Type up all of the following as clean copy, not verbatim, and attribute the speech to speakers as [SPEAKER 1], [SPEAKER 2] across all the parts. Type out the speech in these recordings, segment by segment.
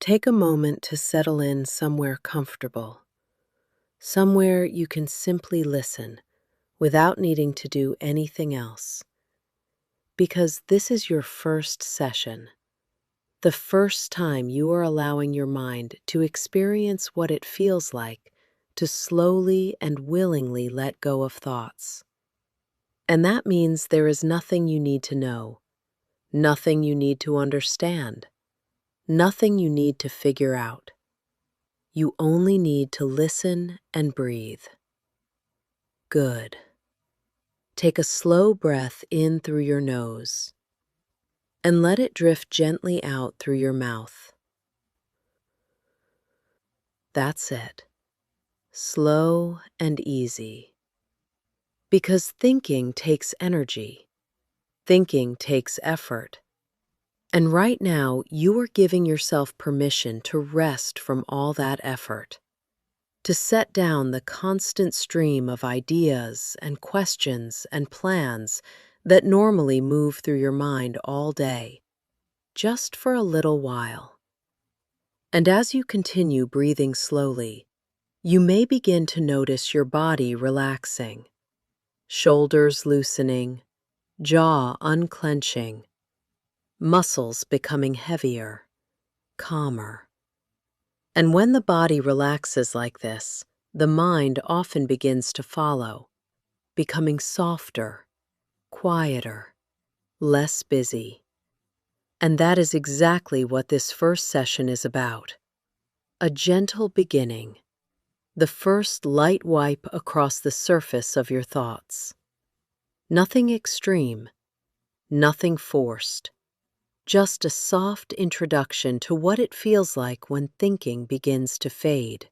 [SPEAKER 1] Take a moment to settle in somewhere comfortable, somewhere you can simply listen without needing to do anything else. Because this is your first session, the first time you are allowing your mind to experience what it feels like to slowly and willingly let go of thoughts. And that means there is nothing you need to know, nothing you need to understand, nothing you need to figure out. You only need to listen and breathe. Good. Take a slow breath in through your nose and let it drift gently out through your mouth. That's it. Slow and easy. Because thinking takes energy. Thinking takes effort. And right now, you are giving yourself permission to rest from all that effort, to set down the constant stream of ideas and questions and plans that normally move through your mind all day, just for a little while. And as you continue breathing slowly, you may begin to notice your body relaxing, shoulders loosening, jaw unclenching, muscles becoming heavier, calmer. And when the body relaxes like this, the mind often begins to follow, becoming softer, quieter, less busy. And that is exactly what this first session is about. A gentle beginning, the first light wipe across the surface of your thoughts. Nothing extreme, nothing forced. Just a soft introduction to what it feels like when thinking begins to fade.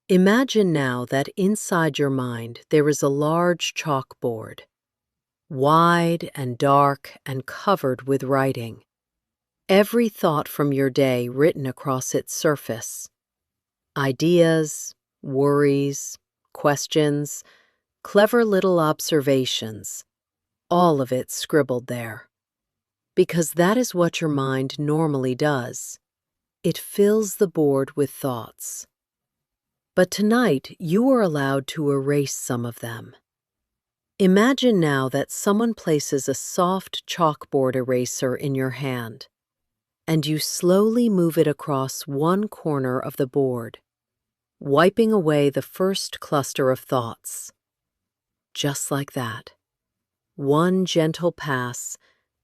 [SPEAKER 1] Imagine now that inside your mind there is a large chalkboard, wide and dark and covered with writing. Every thought from your day written across its surface. Ideas, worries, questions, clever little observations, all of it scribbled there. Because that is what your mind normally does. It fills the board with thoughts. But tonight, you are allowed to erase some of them. Imagine now that someone places a soft chalkboard eraser in your hand, and you slowly move it across one corner of the board, wiping away the first cluster of thoughts. Just like that. One gentle pass,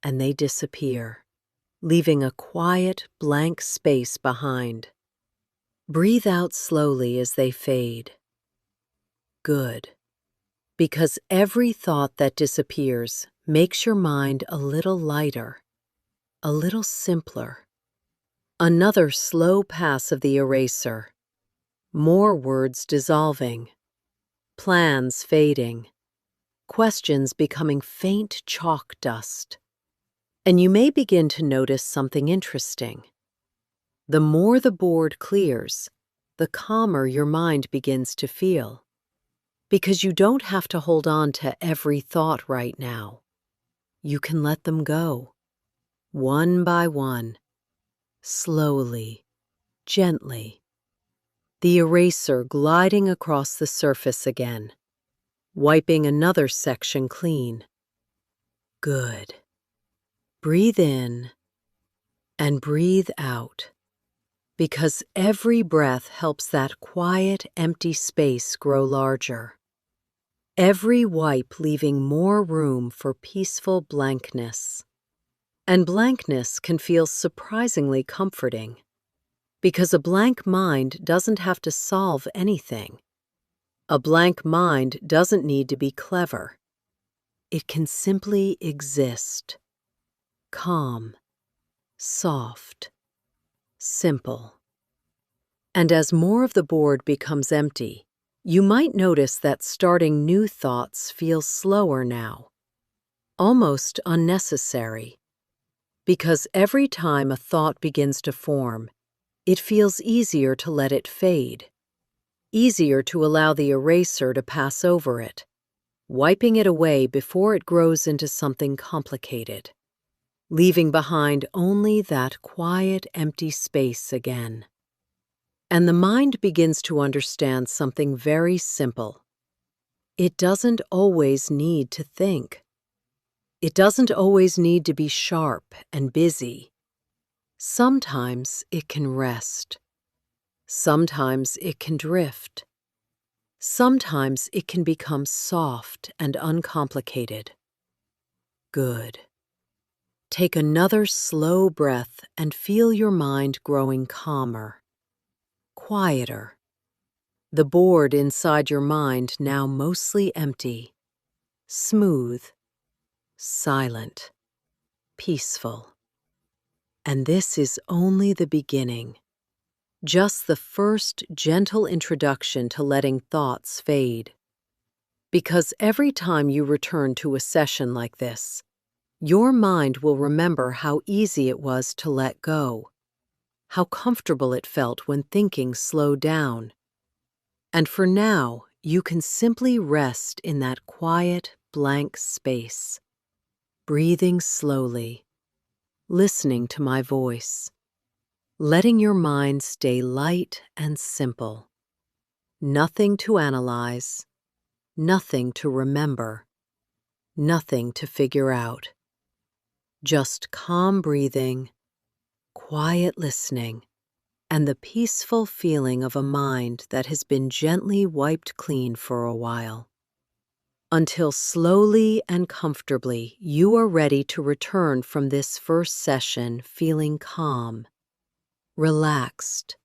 [SPEAKER 1] and they disappear, leaving a quiet, blank space behind. Breathe out slowly as they fade. Good. Because every thought that disappears makes your mind a little lighter, a little simpler. Another slow pass of the eraser. More words dissolving. Plans fading. Questions becoming faint chalk dust. And you may begin to notice something interesting. The more the board clears, the calmer your mind begins to feel. Because you don't have to hold on to every thought right now. You can let them go, one by one, slowly, gently. The eraser gliding across the surface again, wiping another section clean. Good. Breathe in and breathe out, because every breath helps that quiet, empty space grow larger. Every wipe leaving more room for peaceful blankness. And blankness can feel surprisingly comforting, because a blank mind doesn't have to solve anything. A blank mind doesn't need to be clever. It can simply exist. Calm, soft, simple. And as more of the board becomes empty, you might notice that starting new thoughts feels slower now, almost unnecessary. Because every time a thought begins to form, it feels easier to let it fade, easier to allow the eraser to pass over it, wiping it away before it grows into something complicated. leaving behind only that quiet, empty space again. And the mind begins to understand something very simple. It doesn't always need to think. It doesn't always need to be sharp and busy. Sometimes it can rest. Sometimes it can drift. Sometimes it can become soft and uncomplicated. Good. Take another slow breath and feel your mind growing calmer, quieter. The board inside your mind now mostly empty, smooth, silent, peaceful. And this is only the beginning, just the first gentle introduction to letting thoughts fade. Because every time you return to a session like this, your mind will remember how easy it was to let go, how comfortable it felt when thinking slowed down. And for now, you can simply rest in that quiet, blank space, breathing slowly, listening to my voice, letting your mind stay light and simple. Nothing to analyze, nothing to remember, nothing to figure out. Just calm breathing, quiet listening, and the peaceful feeling of a mind that has been gently wiped clean for a while. Until slowly and comfortably you are ready to return from this first session feeling calm, relaxed,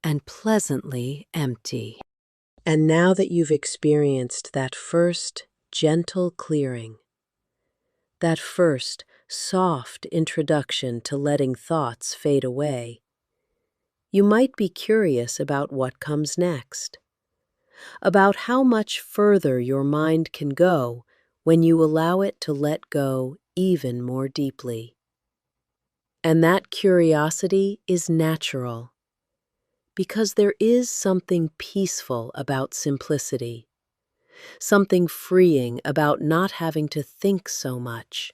[SPEAKER 1] and pleasantly empty. And now that you've experienced that first gentle clearing, that first soft introduction to letting thoughts fade away, you might be curious about what comes next, about how much further your mind can go when you allow it to let go even more deeply. And that curiosity is natural, because there is something peaceful about simplicity, something freeing about not having to think so much,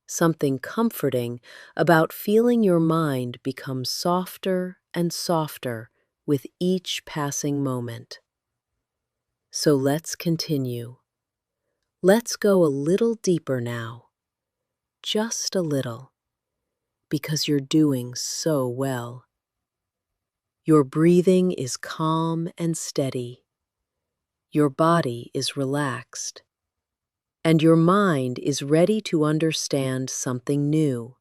[SPEAKER 1] something comforting about feeling your mind become softer and softer with each passing moment. So let's continue. Let's go a little deeper now, just a little, because you're doing so well. Your breathing is calm and steady. Your body is relaxed. And your mind is ready to understand something new,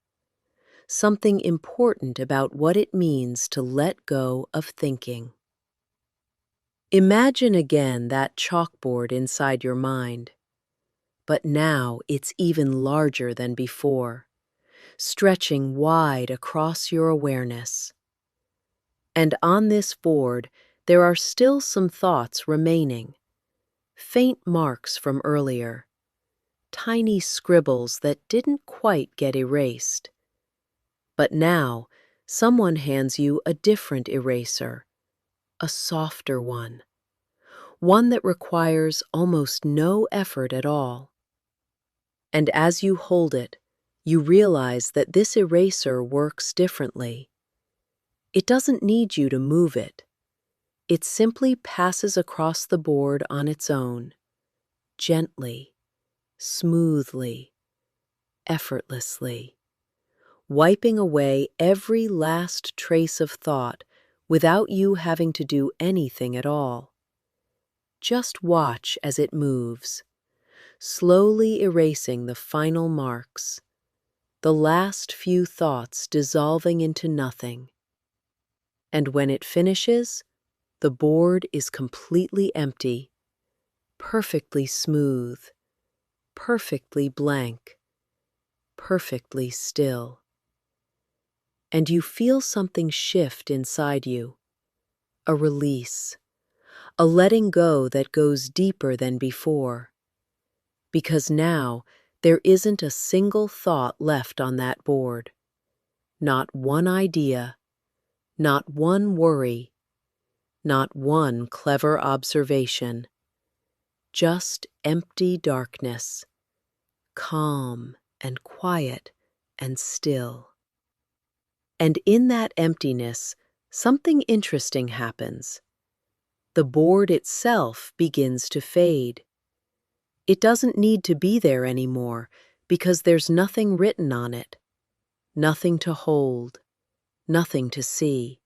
[SPEAKER 1] something important about what it means to let go of thinking. Imagine again that chalkboard inside your mind, but now it's even larger than before, stretching wide across your awareness. And on this board, there are still some thoughts remaining, faint marks from earlier, tiny scribbles that didn't quite get erased. But now, someone hands you a different eraser, a softer one that requires almost no effort at all. And as you hold it, you realize that this eraser works differently. It doesn't need you to move it. It simply passes across the board on its own, gently, smoothly, effortlessly, wiping away every last trace of thought without you having to do anything at all. Just watch as it moves, slowly erasing the final marks, the last few thoughts dissolving into nothing. And when it finishes, the board is completely empty, perfectly smooth, perfectly blank, perfectly still. And you feel something shift inside you, a release, a letting go that goes deeper than before. Because now there isn't a single thought left on that board, not one idea, not one worry, not one clever observation, just empty darkness, calm and quiet and still. And in that emptiness, something interesting happens. The board itself begins to fade. It doesn't need to be there anymore because there's nothing written on it, nothing to hold, nothing to see.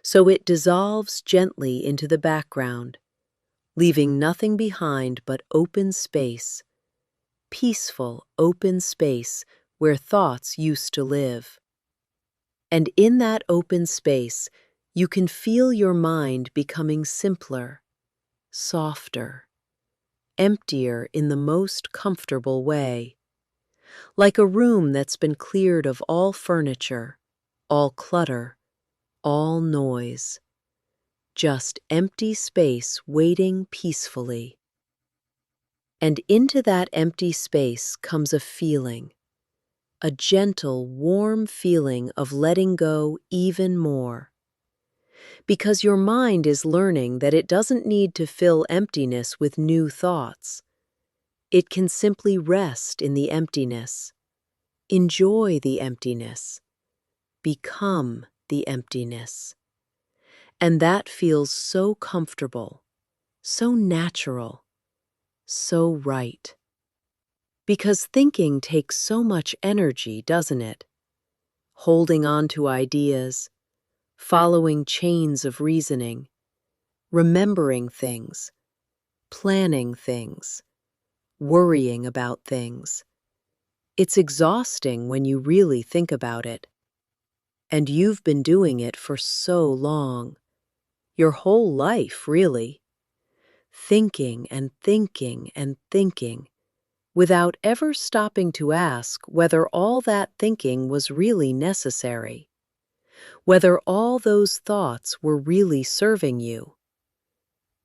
[SPEAKER 1] So it dissolves gently into the background, leaving nothing behind but open space, peaceful open space where thoughts used to live. And in that open space, you can feel your mind becoming simpler, softer, emptier in the most comfortable way, like a room that's been cleared of all furniture, all clutter, all noise, just empty space waiting peacefully. And into that empty space comes a feeling, a gentle, warm feeling of letting go even more. Because your mind is learning that it doesn't need to fill emptiness with new thoughts. It can simply rest in the emptiness, enjoy the emptiness, become the emptiness. And that feels so comfortable, so natural, so right. Because thinking takes so much energy, doesn't it? Holding on to ideas, following chains of reasoning, remembering things, planning things, worrying about things. It's exhausting when you really think about it. And you've been doing it for so long, your whole life, really. Thinking and thinking and thinking, without ever stopping to ask whether all that thinking was really necessary, whether all those thoughts were really serving you,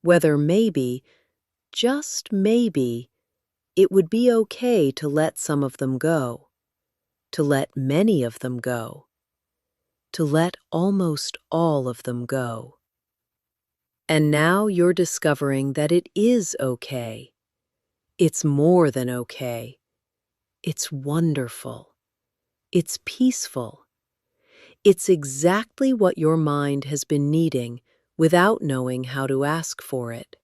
[SPEAKER 1] whether maybe, just maybe, it would be okay to let some of them go, to let many of them go, to let almost all of them go. And now you're discovering that it is okay. It's more than okay. It's wonderful. It's peaceful. It's exactly what your mind has been needing without knowing how to ask for it.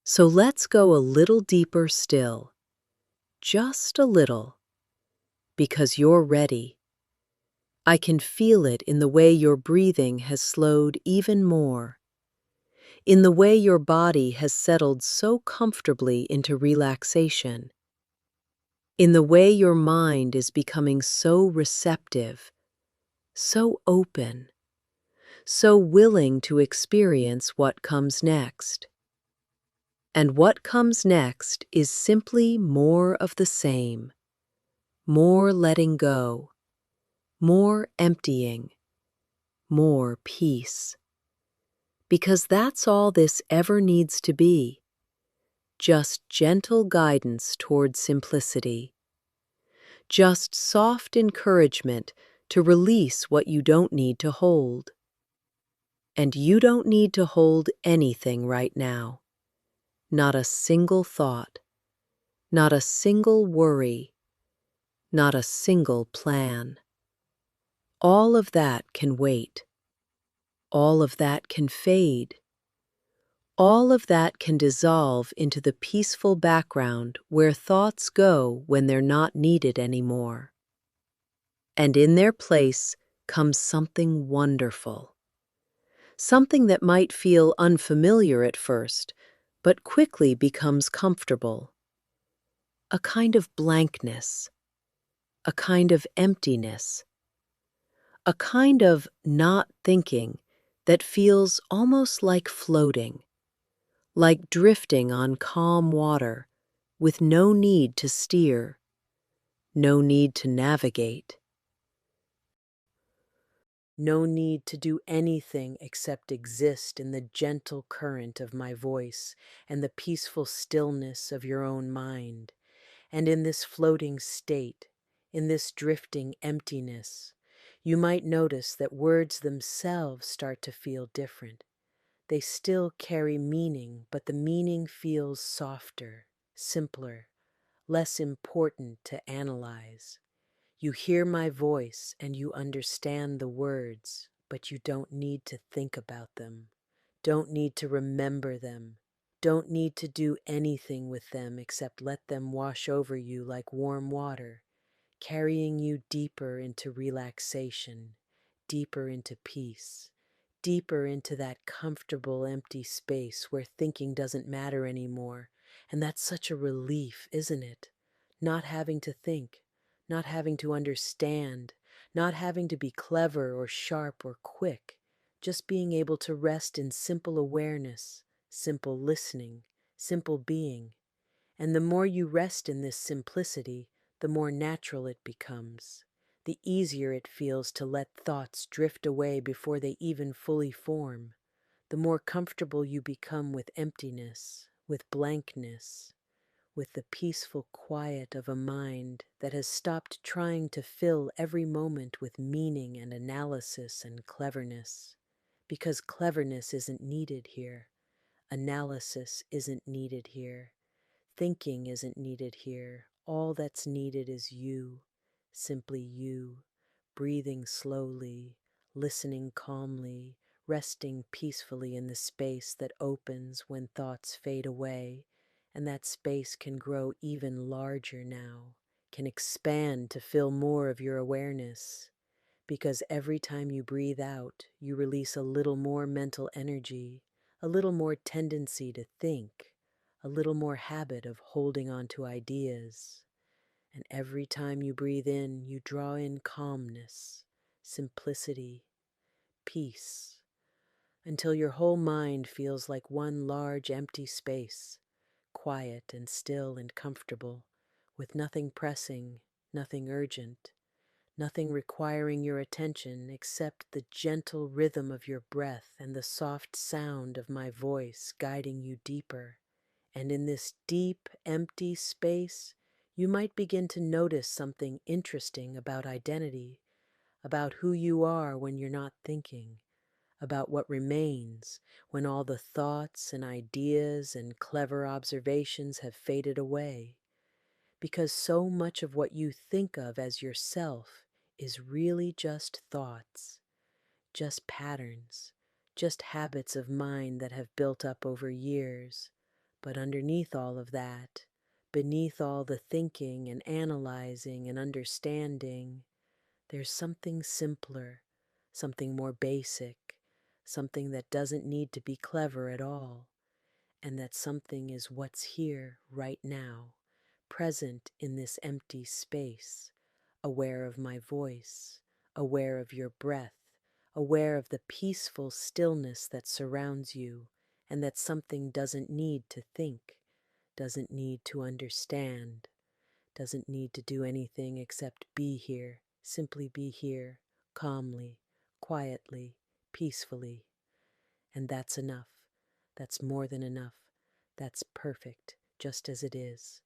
[SPEAKER 1] So let's go a little deeper still, just a little, because you're ready. I can feel it in the way your breathing has slowed even more, in the way your body has settled so comfortably into relaxation, in the way your mind is becoming so receptive, so open, so willing to experience what comes next. And what comes next is simply more of the same, more letting go, more emptying, more peace. Because that's all this ever needs to be, just gentle guidance toward simplicity, just soft encouragement to release what you don't need to hold. And you don't need to hold anything right now. Not a single thought, not a single worry, not a single plan. All of that can wait. All of that can fade. All of that can dissolve into the peaceful background where thoughts go when they're not needed anymore. And in their place comes something wonderful. Something that might feel unfamiliar at first, but quickly becomes comfortable. A kind of blankness, a kind of emptiness, a kind of not thinking that feels almost like floating, like drifting on calm water with no need to steer, no need to navigate, no need to do anything except exist in the gentle current of my voice and the peaceful stillness of your own mind. And in this floating state, in this drifting emptiness, you might notice that words themselves start to feel different. They still carry meaning, but the meaning feels softer, simpler, less important to analyze. You hear my voice and you understand the words, but you don't need to think about them, don't need to remember them, don't need to do anything with them except let them wash over you like warm water, carrying you deeper into relaxation, deeper into peace, deeper into that comfortable empty space where thinking doesn't matter anymore. And that's such a relief, isn't it? Not having to think, not having to understand, not having to be clever or sharp or quick, just being able to rest in simple awareness, simple listening, simple being. And the more you rest in this simplicity, the more natural it becomes. The easier it feels to let thoughts drift away before they even fully form. The more comfortable you become with emptiness, with blankness, with the peaceful quiet of a mind that has stopped trying to fill every moment with meaning and analysis and cleverness. Because cleverness isn't needed here. Analysis isn't needed here. Thinking isn't needed here. All that's needed is you, simply you, breathing slowly, listening calmly, resting peacefully in the space that opens when thoughts fade away, and that space can grow even larger now, can expand to fill more of your awareness, because every time you breathe out, you release a little more mental energy, a little more tendency to think, a little more habit of holding on to ideas. And every time you breathe in, you draw in calmness, simplicity, peace, until your whole mind feels like one large empty space, quiet and still and comfortable, with nothing pressing, nothing urgent, nothing requiring your attention except the gentle rhythm of your breath and the soft sound of my voice guiding you deeper. And in this deep, empty space, you might begin to notice something interesting about identity, about who you are when you're not thinking, about what remains when all the thoughts and ideas and clever observations have faded away. Because so much of what you think of as yourself is really just thoughts, just patterns, just habits of mind that have built up over years. But underneath all of that, beneath all the thinking and analyzing and understanding, there's something simpler, something more basic, something that doesn't need to be clever at all. And that something is what's here right now, present in this empty space, aware of my voice, aware of your breath, aware of the peaceful stillness that surrounds you, and that something doesn't need to think, doesn't need to understand, doesn't need to do anything except be here, simply be here, calmly, quietly, peacefully. And that's enough. That's more than enough. That's perfect, just as it is.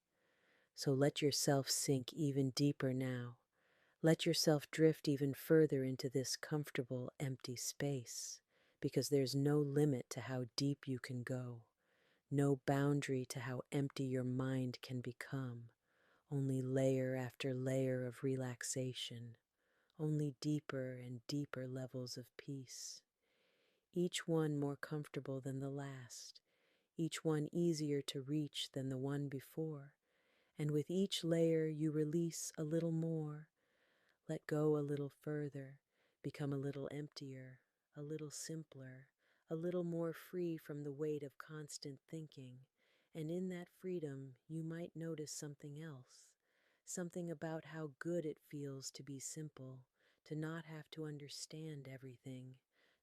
[SPEAKER 1] So let yourself sink even deeper now. Let yourself drift even further into this comfortable, empty space, because there's no limit to how deep you can go, no boundary to how empty your mind can become, only layer after layer of relaxation, only deeper and deeper levels of peace, each one more comfortable than the last, each one easier to reach than the one before, and with each layer you release a little more, let go a little further, become a little emptier, a little simpler, a little more free from the weight of constant thinking. And in that freedom, you might notice something else, something about how good it feels to be simple, to not have to understand everything,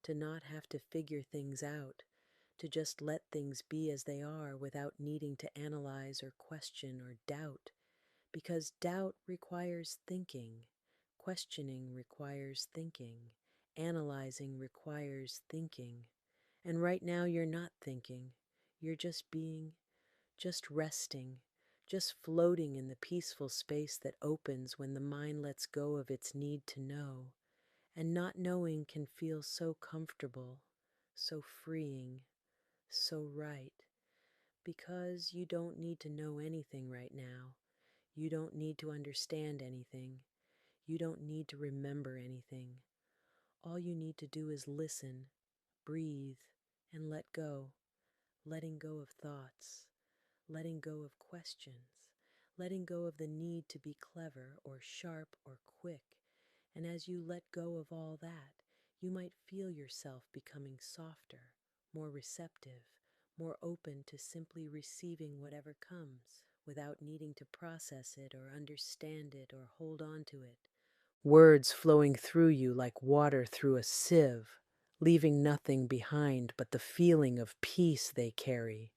[SPEAKER 1] to not have to figure things out, to just let things be as they are without needing to analyze or question or doubt, because doubt requires thinking, questioning requires thinking, analyzing requires thinking. And right now you're not thinking, you're just being, just resting, just floating in the peaceful space that opens when the mind lets go of its need to know. And not knowing can feel so comfortable, so freeing, so right, because you don't need to know anything right now. You don't need to understand anything. You don't need to remember anything. All you need to do is listen, breathe, and let go. Letting go of thoughts, letting go of questions, letting go of the need to be clever or sharp or quick. And as you let go of all that, you might feel yourself becoming softer, more receptive, more open to simply receiving whatever comes without needing to process it or understand it or hold on to it. Words flowing through you like water through a sieve, leaving nothing behind but the feeling of peace they carry.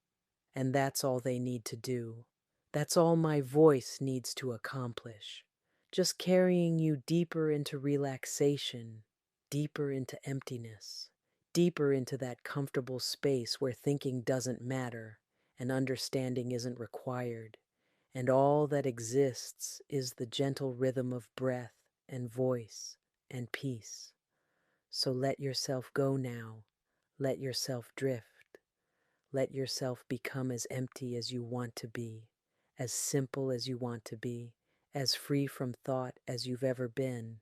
[SPEAKER 1] And that's all they need to do. That's all my voice needs to accomplish. Just carrying you deeper into relaxation, deeper into emptiness, deeper into that comfortable space where thinking doesn't matter and understanding isn't required, and all that exists is the gentle rhythm of breath and voice and peace. So let yourself go now. Let yourself drift. Let yourself become as empty as you want to be, as simple as you want to be, as free from thought as you've ever been,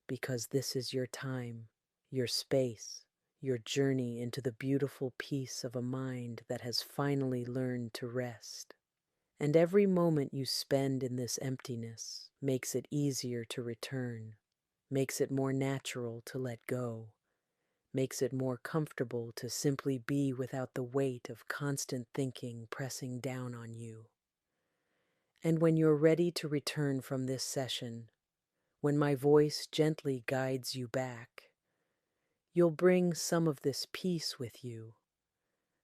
[SPEAKER 1] because this is your time, your space, your journey into the beautiful peace of a mind that has finally learned to rest. And every moment you spend in this emptiness makes it easier to return, makes it more natural to let go, makes it more comfortable to simply be without the weight of constant thinking pressing down on you. And when you're ready to return from this session, when my voice gently guides you back, you'll bring some of this peace with you,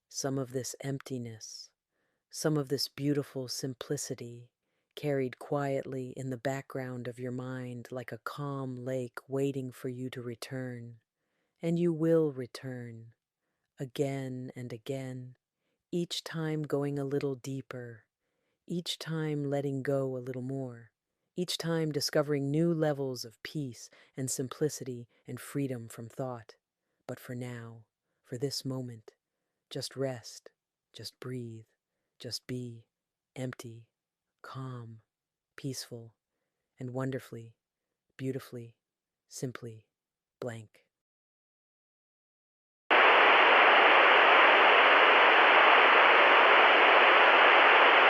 [SPEAKER 1] some of this emptiness, some of this beautiful simplicity carried quietly in the background of your mind like a calm lake waiting for you to return. And you will return again and again, each time going a little deeper, each time letting go a little more, each time discovering new levels of peace and simplicity and freedom from thought. But for now, for this moment, just rest, just breathe, just be empty, calm, peaceful, and wonderfully, beautifully, simply blank.